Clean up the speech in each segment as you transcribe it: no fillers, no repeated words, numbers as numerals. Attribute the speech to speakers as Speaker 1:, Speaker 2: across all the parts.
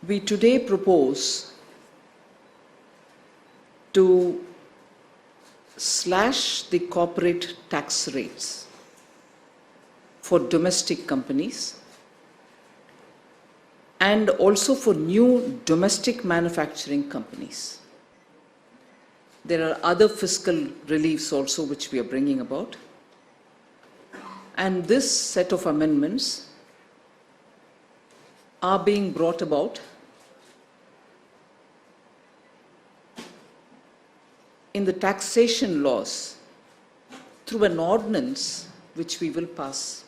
Speaker 1: We today propose to slash the corporate tax rates for domestic companies and also for new domestic manufacturing companies. There are other fiscal reliefs also which we are bringing about. And this set of amendments are being brought about in the taxation laws through an ordinance which we will pass,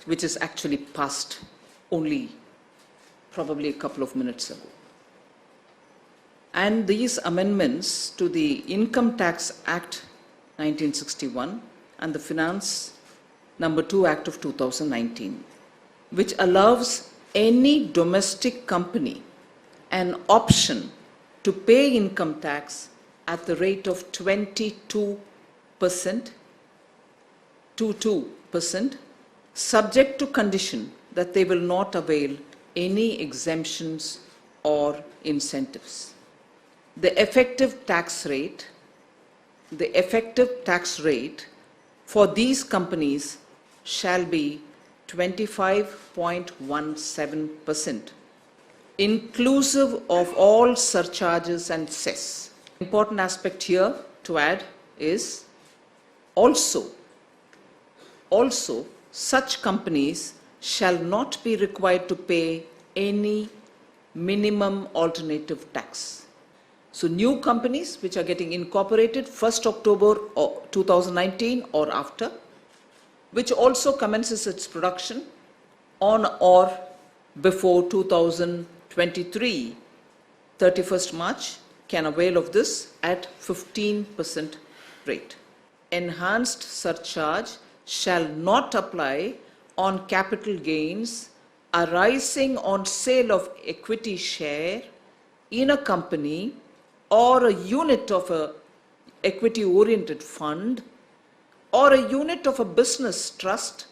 Speaker 1: which is actually passed only probably a couple of minutes ago. And these amendments to the Income Tax Act 1961 and the Finance No. 2 Act of 2019, which allows any domestic company an option to pay income tax at the rate of 22%, subject to condition that they will not avail any exemptions or incentives. The effective tax rate for these companies shall be 25.17%, inclusive of all surcharges and cess. Important aspect here to add is also such companies shall not be required to pay any minimum alternative tax. So new companies which are getting incorporated 1st October 2019 or after, which also commences its production on or before 2023, 31st March, can avail of this at 15% rate. Enhanced surcharge shall not apply on capital gains arising on sale of equity share in a company or a unit of a equity-oriented fund or a unit of a business trust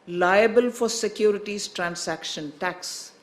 Speaker 1: liable for securities transaction tax